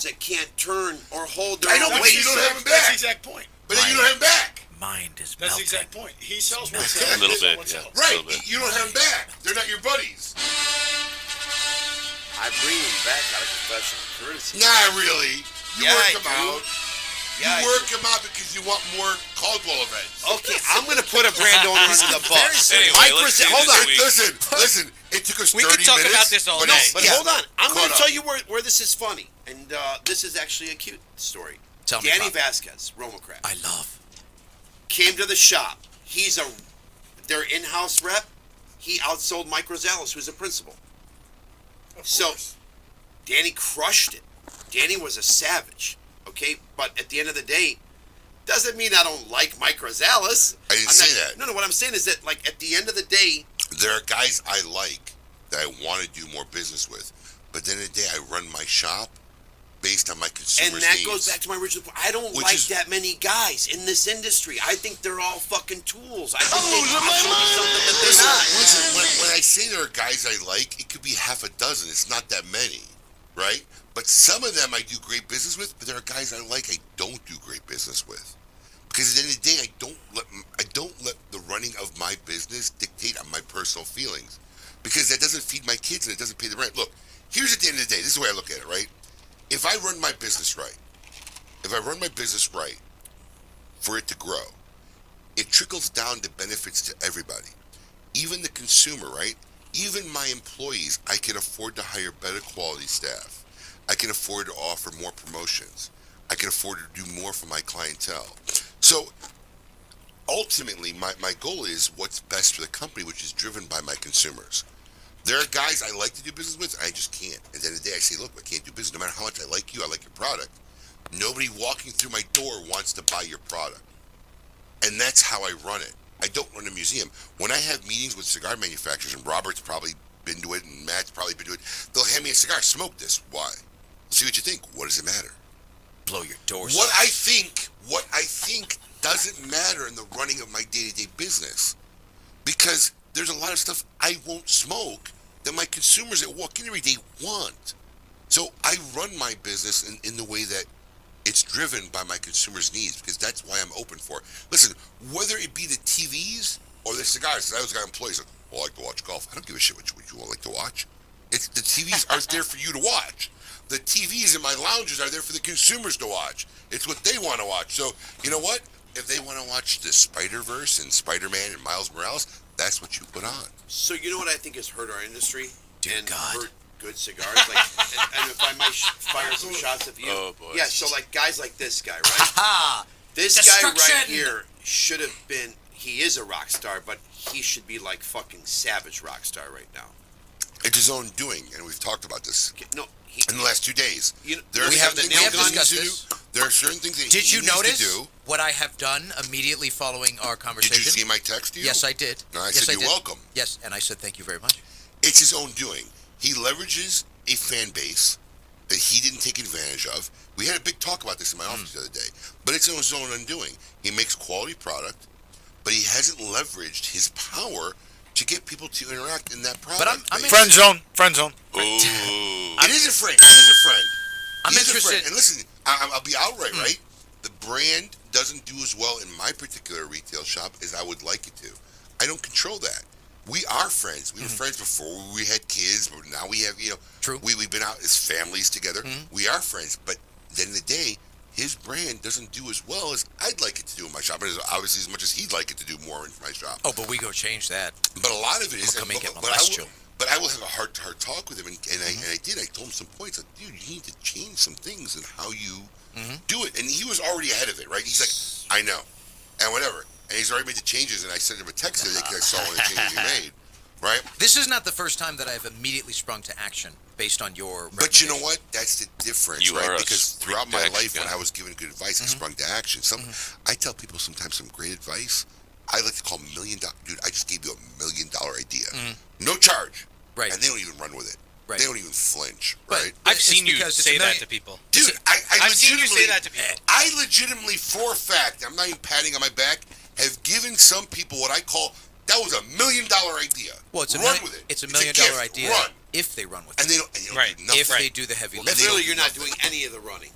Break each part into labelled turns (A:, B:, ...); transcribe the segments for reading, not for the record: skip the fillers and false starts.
A: that can't turn or hold their
B: I know,
A: own
B: but
A: weight.
B: you don't have him back.
C: That's the exact point.
B: But then you don't have him back.
D: Mind is
C: That's
D: melting.
C: the exact point. He sells one
B: A
C: sell.
B: little
C: He
E: bit,
C: sells one
E: yeah.
C: sell.
B: Right.
E: little bit.
B: You don't have him back. They're not your buddies.
A: I bring them back out of professional courtesy.
B: Not really. You
A: Yeah,
B: work
A: I
B: them
A: do.
B: out.
A: Yeah,
B: You work them out because you want more Caldwell events.
A: Okay, I'm going to put a brand owner under the bus.
E: Anyway, let's see
A: Hold
E: this
A: on.
E: week.
B: Listen. It took us 30
D: We
B: minutes.
D: could talk about this all
B: but
D: day.
A: But
B: yeah.
A: hold on. I'm going to
B: Caught
A: tell
B: up.
A: you where this is funny. And this is actually a cute story.
D: Tell me,
A: Danny
D: Pop.
A: Vasquez, Romocrat,
D: I love.
A: came to the shop. He's their in-house rep. He outsold Mike Rosales, who's a principal. So Danny crushed it. Danny was a savage, okay? But at the end of the day, doesn't mean I don't like Mike Rosales.
B: I didn't say that.
A: No, what I'm saying is that, like, at the end of the day,
B: There are guys I like that I want to do more business with. But at the end of the day, I run my shop based on my consumers'
A: and that
B: needs.
A: goes back to my original point. I don't
B: Which
A: like
B: is-
A: that many guys in this industry. I think they're all fucking tools. I think they possibly be something that they're not.
B: Listen, when I say there are guys I like, it could be half a dozen. It's not that many, right? But some of them I do great business with, but there are guys I like I don't do great business with. Because at the end of the day, I don't let the running of my business dictate on my personal feelings. Because that doesn't feed my kids and it doesn't pay the rent. Look, here's at the end of the day, this is the way I look at it, right? If I run my business right, for it to grow, it trickles down to benefits to everybody. Even the consumer, right? Even my employees, I can afford to hire better quality staff. I can afford to offer more promotions. I can afford to do more for my clientele. So ultimately, my goal is what's best for the company, which is driven by my consumers. There are guys I like to do business with, I just can't. At the end of the day, I say, look, I can't do business. No matter how much I like you, I like your product. Nobody walking through my door wants to buy your product. And that's how I run it. I don't run a museum. When I have meetings with cigar manufacturers, and Robert's probably been to it, and Matt's probably been to it, they'll hand me a cigar. Smoke this. Why? See what you think. What does it matter?
D: Blow your doors
B: What
D: off.
B: I think doesn't matter in the running of my day-to-day business. Because there's a lot of stuff I won't smoke that my consumers that walk in every day want. So I run my business in the way that it's driven by my consumers' needs, because that's why I'm open for it. Listen, whether it be the TVs or the cigars, 'cause I always got employees that, I like to watch golf. I don't give a shit what you like to watch. It's the TVs aren't there for you to watch. The TVs in my lounges are there for the consumers to watch. It's what they want to watch. So, you know what? If they want to watch the Spider-Verse and Spider-Man and Miles Morales, that's what you put on.
A: So you know what I think has hurt our industry
D: Dear
A: and
D: God.
A: hurt good cigars. Like, and if I might fire some shots at you,
E: Oh, boy.
A: yeah. So like guys like this guy, right?
D: Ha!
A: This guy right
D: Destruction!
A: here should have been. He is a rock star, but he should be like fucking savage rock star right now.
B: It's his own doing, and we've talked about this
A: Okay, no,
B: in the last 2 days.
A: You know,
B: There are
A: we
B: certain
A: have the
B: things
A: nail
B: that
A: gun.
B: he needs to
D: Discuss
B: do. There are certain things that
D: Did
B: he
D: you
B: needs
D: notice
B: to do.
D: what I have done immediately following our conversation?
B: Did you see my text to you?
D: Yes, I did.
B: No, I
D: yes,
B: said
D: I
B: you're
D: did.
B: welcome.
D: Yes, and I said thank you very much.
B: It's his own doing. He leverages a fan base that he didn't take advantage of. We had a big talk about this in my office the other day. But it's his own undoing. He makes quality product, but he hasn't leveraged his power to get people to interact in that product.
D: But I'm
B: base.
C: Friend zone. Friend zone.
E: Ooh.
B: It is a friend. It is a friend.
D: I'm
B: He is a
D: interested-
B: friend. And listen, I'll be outright, right? The brand doesn't do as well in my particular retail shop as I would like it to. I don't control that. We are friends. We were friends before we had kids, but now we have,
D: True.
B: We've been out as families together. We are friends, but at the end of the day, his brand doesn't do as well as I'd like it to do in my shop, and obviously as much as he'd like it to do more in my shop.
D: Oh, but we go change that.
B: But a lot of it is,
D: I'll come and get my
B: but
D: last chill.
B: But I will have a heart-to-heart talk with him, and I did. I told him some points. Like, dude, you need to change some things in how you do it. And he was already ahead of it, right? He's like, I know, and whatever. And he's already made the changes. And I sent him a text today because I saw one of the changes he made, right?
D: This is not the first time that I've immediately sprung to action based on your
B: But you know
D: recommendation.
B: what? That's the difference,
E: You are
B: right?
E: a
B: Because throughout my
E: spring to
B: life,
E: action
B: when
E: guy.
B: I was giving good advice, I sprung to action. I tell people sometimes some great advice. I like to call $1 million. Dude, I just gave you $1 million idea, no charge.
D: Right.
B: And they don't even run with it.
D: Right.
B: They don't even flinch,
D: But
B: right?
C: I've
D: it's
C: seen you
D: because it's
C: say
D: a
C: that
D: million-
C: to people.
B: Dude, I
C: I've seen you say
B: legitimately-
C: that to people.
B: I legitimately, for a fact, I'm not even patting on my back, have given some people what I call, that was $1 million idea.
D: Well, it's a
B: Run
D: million-
B: with it.
D: it's a $1
B: a
D: million
B: gift.
D: idea.
B: Run.
D: if they run with
B: And
D: it.
B: they don't, and you don't
C: Right.
B: do nothing.
D: If they do the heavy
A: Well,
D: lifting.
A: clearly you're not doing any of the running.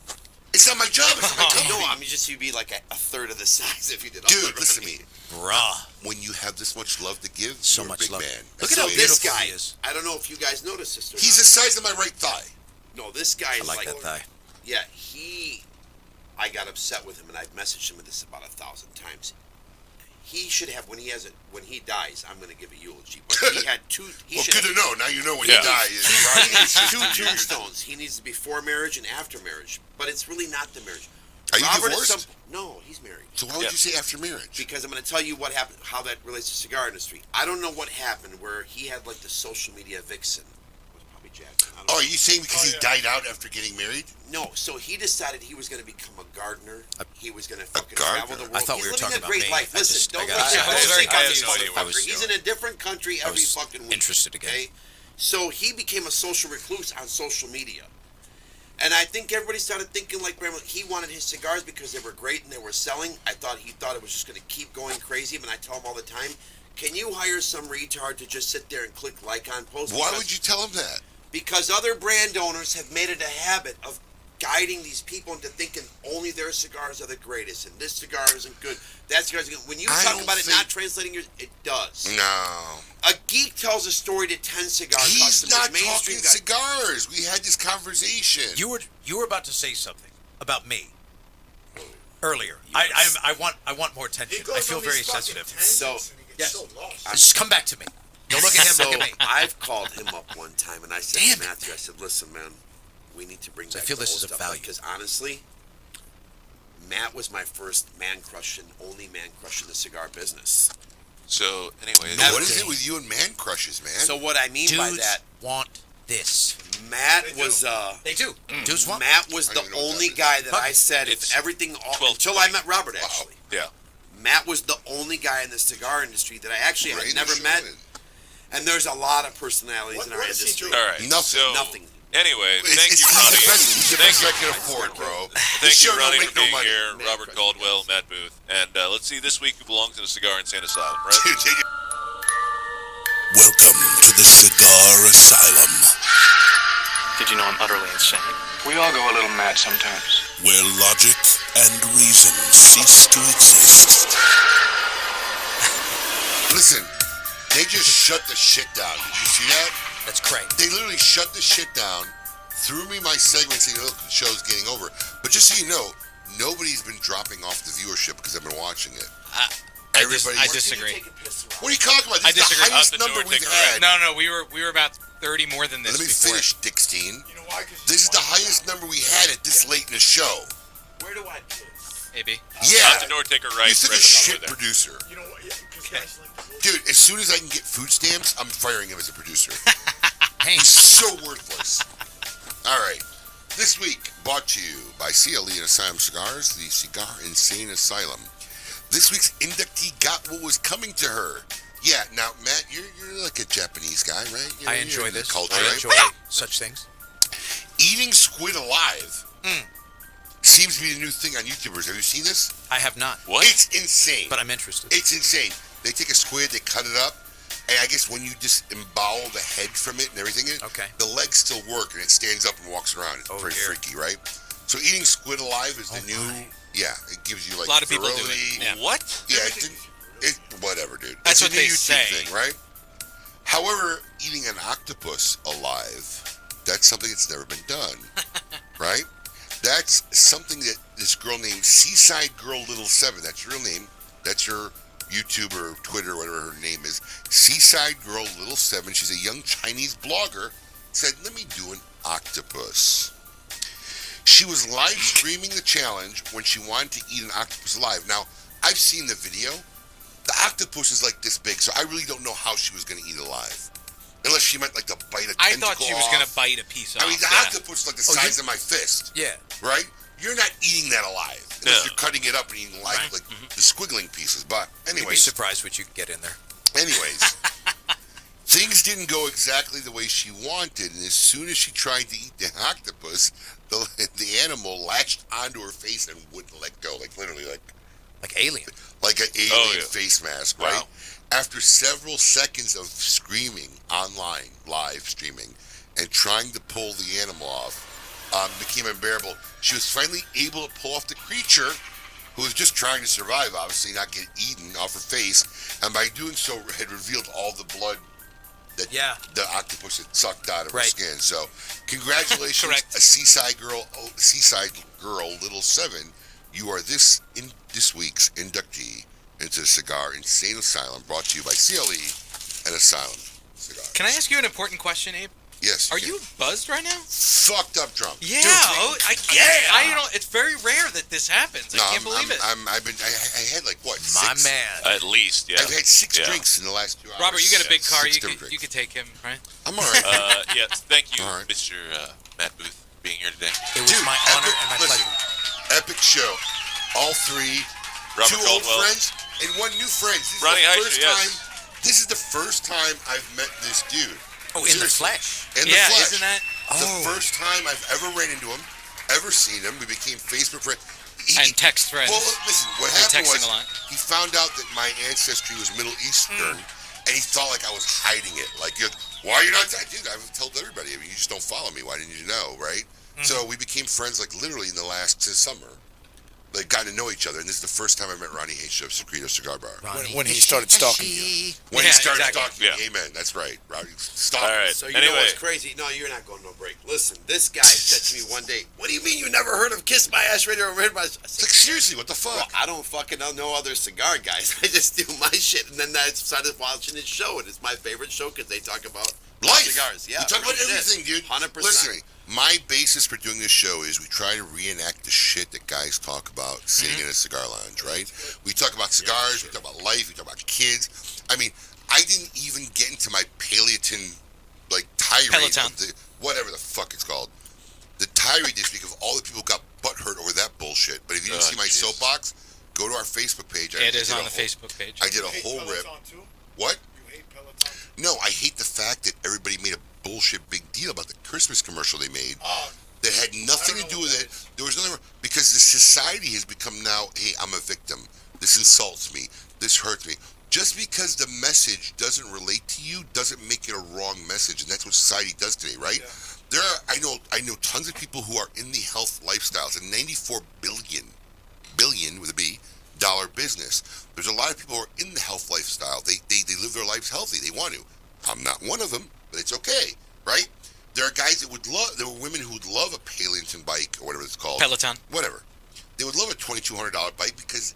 B: It's not my job. It's not my job.
A: No, I mean, just you'd be like a third of the size if you did all the
B: Dude, listen to
A: running.
B: me.
D: Bruh.
B: When you have this much love to give,
D: So
B: you're
D: much
B: a big
D: love.
B: man.
D: Look
B: That's
D: at how
B: the way it
A: This
B: is.
D: beautiful
A: guy,
D: he is.
A: I don't know if you guys noticed this or
B: He's the
A: not.
B: size of my right thigh.
A: No, this guy
D: I
A: is
D: like that thigh.
A: Yeah, I got upset with him, and I've messaged him with this about 1,000 times. He should have, when he dies, I'm going to give a eulogy. But he had two.
B: Well, good to know. Now you know when
C: Yeah.
B: you die.
A: He
B: Right?
A: needs two tombstones. He needs before marriage and after marriage. But it's really not the marriage.
B: Are you
A: Robert is
B: divorced?
A: no, he's married.
B: So why would
C: Yeah.
B: you say after marriage?
A: Because I'm going to tell you what happened, how that relates to the cigar industry. I don't know what happened where he had like the social media vixen. It was probably Jackson. I don't
B: Oh,
A: know.
B: are you saying because
C: Oh,
B: he
C: yeah.
B: died out after getting married?
A: No, so he decided he was going to become a gardener. He was going to fucking
B: gardener?
A: travel the world.
D: I thought
A: He's
D: we were
A: living
D: talking
A: a
D: about
A: great
D: me.
A: life.
D: I
A: Listen,
D: just- I
A: don't
D: got-
A: listen,
C: I
A: don't
C: was
A: sleep
C: very-
A: on
C: I
A: this
C: had no idea what
A: motherfucker.
C: was
A: He's
C: going
A: in a different country every
D: was
A: fucking week.
D: interested again.
A: Okay? So he became a social recluse on social media. And I think everybody started thinking like Grandma. He wanted his cigars because they were great and they were selling. He thought it was just going to keep going crazy. But I tell him all the time, can you hire some retard to just sit there and click like on posts?
B: Why would you tell him that?
A: Because other brand owners have made it a habit of guiding these people into thinking only their cigars are the greatest and this cigar isn't good. That cigar isn't good. When you
B: I
A: talk
B: don't
A: about it
B: think-
A: not translating yours, it does.
B: No.
A: A geek tells a story to 10 cigar
B: He's
A: customers.
B: not
A: mainstream
B: talking
A: guy.
B: cigars. We had this conversation.
D: You were about to say something about me earlier. I want more attention. I feel very sensitive.
A: So,
D: Yes.
E: so lost.
D: Just come back to me. Don't look at him.
A: So
D: Look at me.
A: I've called him up one time and I said
D: Damn
A: to
D: it.
A: Matthew, I said, listen, man, we need to bring
D: So I
A: back
D: feel
A: the
D: this
A: old
D: is of
A: stuff.
D: value.
A: Because honestly, Matt was my first man crush and only man crush in the cigar business.
C: So anyway,
B: No, what is it with you and man crushes, man?
A: So what I mean by
D: Dudes
A: that,
D: want this.
A: Matt
E: They do.
A: was
D: They do. Dudes want.
A: Matt was
B: I
A: the
B: don't even know what
A: only
B: that is.
A: guy that I
D: Fuck.
A: said
C: It's
A: if everything
C: 12,
A: until I met Robert
B: Wow.
A: actually.
C: yeah.
A: Matt was the only guy in the cigar industry that I actually had
B: Great
A: never
B: show,
A: met,
B: man.
A: and there's a lot of personalities in our
E: What is he
A: industry.
E: doing?
C: All right.
B: Nothing.
C: So
A: Nothing.
C: anyway,
B: It's,
C: thank
B: it's
C: you,
B: he's
C: Ronnie.
B: the best, he's the
C: Thank
B: best
C: you.
B: I can afford, bro. This
C: Thank
B: show
C: you,
B: don't
C: Ronnie,
B: make
C: for
B: no
C: being
B: money.
C: here.
A: Man,
C: Robert
A: crush.
C: Caldwell, Matt Booth, and let's see this week who belongs in a cigar insane asylum, right?
B: Dude, take it.
F: Welcome to the Cigar Asylum,
G: Did you know I'm utterly insane? We all go a little mad sometimes.
F: where logic and reason cease to exist.
B: Listen, they just shut the shit down. Did you see that?
D: That's great.
B: They literally shut the shit down, threw me my segment saying, look, the show's getting over. But just so you know, nobody's been dropping off the viewership because I've been watching it. Everybody.
H: I disagree.
B: What are you talking about?
H: I
B: This is
H: disagree.
B: the highest
C: Out the
B: number
C: door,
B: we've
C: take a
B: had.
H: No, we were about 30 more than this
B: Let me
H: before.
B: finish, Dickstein.
E: You know why? 'Cause
B: This is the highest number we had at this late in the show.
A: Where do I piss?
H: Maybe.
B: Yeah.
C: Out the door, take a right.
B: You're such a
C: right
B: shit
C: over there.
B: producer.
E: You know what? Yeah, because guys like the
B: Dude, as soon as I can get food stamps, I'm firing him as a producer.
D: Hank.
B: He's so worthless. All right. This week, brought to you by CLE and Asylum Cigars, the Cigar Insane Asylum. This week's inductee got what was coming to her. Yeah, now, Matt, you're like a Japanese guy, right?
D: I
B: You're
D: enjoy
B: in the
D: this.
B: Culture,
D: I
B: right?
D: enjoy such things.
B: Eating squid alive seems to be the new thing on YouTubers. Have you seen this?
D: I have not,
C: What?
B: It's insane.
D: but I'm interested.
B: It's insane. They take a squid, they cut it up, and I guess when you just embowel the head from it and everything,
D: Okay.
B: the legs still work and it stands up and walks around. It's
D: Oh,
B: pretty
D: dear.
B: freaky, right? So eating squid alive is the
D: Oh,
B: new.
D: my.
B: Yeah, it gives you like
H: A lot of people do it,
B: virility.
H: yeah.
C: What?
B: Yeah, it's whatever, dude.
H: That's
B: it's
H: what
B: a new
H: they
B: YouTube
H: say.
B: thing, right? However, eating an octopus alive, that's something that's never been done, right? That's something that this girl named Seaside Girl Little 7, that's her real name, that's her YouTube or Twitter, whatever her name is, Seaside Girl Little 7, she's a young Chinese blogger, said, let me do an octopus. She was live streaming the challenge when she wanted to eat an octopus alive. Now, I've seen the video. The octopus is like this big, so I really don't know how she was going to eat it alive. Unless she meant like to bite a
H: I
B: tentacle
H: thought she was going to
B: off.
H: bite a piece off.
B: I mean, the
H: yeah.
B: octopus is like the size of my fist,
D: Yeah.
B: right? You're not eating that alive. Unless
C: No.
B: you're cutting it up and eating like,
D: Right.
B: like the squiggling pieces. But
D: You'd be
B: anyways,
D: surprised what you can get in there.
B: things didn't go exactly the way she wanted. And as soon as she tried to eat the octopus, the animal latched onto her face and wouldn't let go. Like literally
D: Like Alien.
B: like an alien
C: Oh, yeah.
B: face mask,
C: Wow.
B: right? After several seconds of screaming online, live streaming, and trying to pull the animal off became unbearable. She was finally able to pull off the creature, who was just trying to survive, obviously not get eaten, off her face, and by doing so had revealed all the blood that the octopus had sucked out of her skin. So, congratulations,
H: Correct.
B: a seaside girl, Little 7. You are this week's inductee into the Cigar Insane Asylum, brought to you by CLE and Asylum Cigars.
H: Can I ask you an important question, Abe?
B: Yes.
H: Are you buzzed right now?
B: Fucked up drunk?
H: Yeah. I get it. It's very rare that this happens. I can't believe it.
B: I had like what?
D: My
B: 6?
D: man.
C: At least, yeah.
B: I've had 6 drinks in the last 2 hours.
H: Robert, you got a big car.
B: 6
H: You could take him, right?
B: I'm all right.
C: Yes, thank you,
B: All right.
C: Mr. Matt Booth, being here today.
D: It was my honor and my
B: listen,
D: pleasure.
B: epic show. All 3,
C: Robert
B: 2 old
C: Caldwell.
B: friends and 1 new friend. This is the first time I've met this dude.
D: Oh, in the
B: Seriously.
D: flesh.
B: In the flesh.
H: Isn't that?
B: The first time I've ever ran into him, ever seen him. We became Facebook friends.
H: And text friends.
B: Well, listen, what
H: We're
B: happened
H: texting
B: was
H: a lot.
B: he found out that my ancestry was Middle Eastern, and he thought like I was hiding it. Like, why are you not? Dude, I've told everybody. I mean, you just don't follow me. Why didn't you know, right? So we became friends like literally in the last summer. Like, got to know each other, and this is the first time I met Ronnie H. of Secreto Cigar Bar.
E: When he started stalking you.
B: When he started
C: exactly.
B: stalking me, amen. That's right, Ronnie. Stop.
C: All right.
A: So you
C: Anyway.
A: know what's crazy? No, you're not going no break. Listen, this guy said to me one day, "What do you mean you never heard of Kiss My Ass Radio or read my?" I
B: It's
A: said,
B: like, seriously, what the fuck?
A: well, I don't fucking know no other cigar guys. I just do my shit, and then I started watching his show, and it's my favorite show because they talk about
B: Life.
A: cigars. Yeah,
B: We talk about
A: real shit.
B: everything, dude.
A: 100%.
B: Listen, my basis for doing this show is we try to reenact the shit that guys talk about sitting in a cigar lounge, right? We talk about cigars, we talk about life, we talk about kids. I mean, I didn't even get into my Paleotin, like, tirade
H: Peloton.
B: of the, whatever the fuck it's called. The tirade this week of all the people who got butthurt over that bullshit. But if you didn't see my
C: Jesus.
B: soapbox, go to our Facebook page.
H: It is
B: did
H: on
B: a
H: the
B: whole-
H: Facebook page.
B: I did a
E: You hate
B: whole rip.
E: Peloton too?
B: What?
E: You hate Peloton?
B: No, I hate the fact that everybody made a bullshit big deal about the Christmas commercial they made that had nothing to do with it. There was nothing, because the society has become now, hey, I'm a victim. This insults me. This hurts me. Just because the message doesn't relate to you doesn't make it a wrong message, and that's what society does today, right?
E: Yeah.
B: There are, I know tons of people who are in the health lifestyles, a $94 billion with a B dollar business. There's a lot of people who are in the health lifestyle. They live their lives healthy. They want to. I'm not one of them, but it's okay, right? There are guys that would love. There were women who would love a Paleotin bike or whatever it's called.
H: Peloton.
B: Whatever. They would love a $2,200 bike because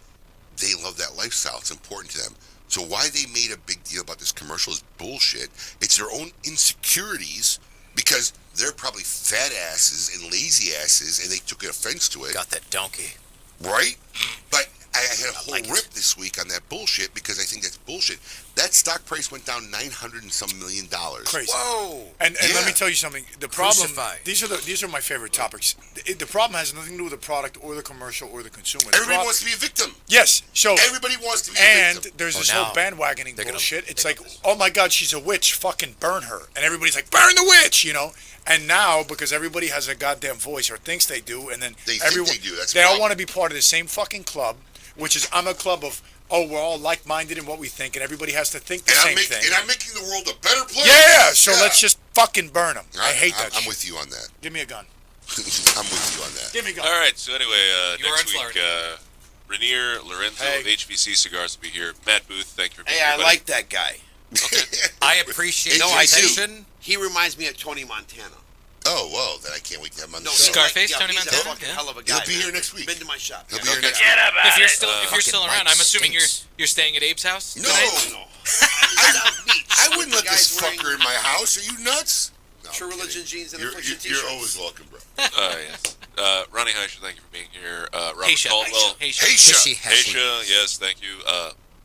B: they love that lifestyle. It's important to them. So why they made a big deal about this commercial is bullshit. It's their own insecurities because they're probably fat asses and lazy asses, and they took offense to it.
D: Got that donkey.
B: Right? But I had a whole
D: like it.
B: rip this week on that bullshit because I think that's bullshit. That stock price went down $900 and some million.
E: Crazy.
D: Whoa.
E: And let
B: Yeah.
E: me tell you something. The problem.
D: Crucify.
E: These are my favorite topics. The problem has nothing to do with the product or the commercial or the consumer. The
B: Everybody
E: prob-
B: wants to be a victim.
E: Yes. So.
B: Everybody wants to be a
E: And
B: victim.
E: there's
D: Oh,
E: this
D: now
E: whole bandwagoning
D: they're gonna-
E: bullshit. It's
D: they
E: like,
D: love this.
E: oh my God, she's a witch. Fucking burn her. And everybody's like, burn the witch, you know. And now, because everybody has a goddamn voice or thinks they do, and then
B: They think
E: everyone
B: they do, that's
E: they
B: the
E: all
B: problem.
E: want to be part of the same fucking club, which is I'm a club of we're all like-minded in what we think, and everybody has to think the same thing.
B: And I'm making the world a better place.
E: Yeah. So let's just fucking burn them. I hate that.
B: I'm
E: shit.
B: with you on that.
E: Give me a gun.
B: I'm with you on that.
E: Give me a gun.
C: All right. So anyway,
H: You are
C: next
H: in
C: week, Rainier Lorenzo
E: Hey.
C: of HBC Cigars will be here. Matt Booth, thank you for being
A: Hey,
C: here,
A: I
C: buddy.
A: like that guy.
D: I appreciate
A: No,
D: the
A: I do.
D: attention.
A: He reminds me of Tony Montana.
B: Oh, well, then I can't wait to have him on the
A: No,
B: show.
H: Scarface,
A: he's
H: Tony
A: he's
H: Montana?
A: a fucking
H: Yeah.
A: hell of a guy.
B: He'll be
A: man.
B: here next week.
A: Been to my shop.
B: He'll be
A: Yeah.
B: here next
H: If you're still
D: Fucking
H: around, I'm
D: Mike
H: assuming
D: stinks.
H: you're staying at Abe's house
B: No.
H: tonight?
A: No. I love meat.
B: I wouldn't let this
A: Guys wearing
B: fucker in my house. Are you nuts? No,
A: True
B: I'm
A: Religion
B: kidding.
A: jeans and
B: You're,
A: affliction
B: you're
A: t-shirts.
B: always welcome, bro.
C: Yes. Ronnie Heischer, thank you for being here. Robert
H: Haysha.
C: Caldwell.
H: Haysha.
B: Haysha.
C: Haysha, yes, thank you.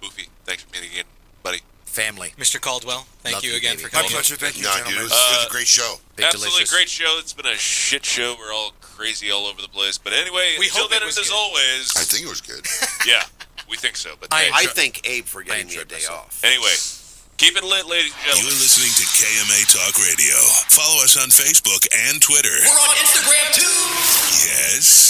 C: Boofy, thanks for being again, buddy.
D: Family.
H: Mr. Caldwell, thank
D: Love
H: you
D: you,
H: again
D: baby.
H: for
E: My
H: coming.
E: pleasure. Thank you,
B: No, dude,
E: gentlemen.
B: it was a great show.
D: Big
C: Absolutely
D: delicious.
C: great show. It's been a shit show. We're all crazy all over the place. But anyway,
H: We
C: until
H: hope
C: then,
H: it was
C: as
H: good.
C: always,
B: I think it was good.
C: yeah, we think so. But
D: I
C: hey,
A: I thank Abe for getting me a
D: enjoyed
A: day
D: myself.
A: off.
C: anyway, keep it lit, ladies and
F: You're
C: gentlemen.
F: listening to KMA Talk Radio. Follow us on Facebook and Twitter.
I: We're on Instagram too.
F: Yes.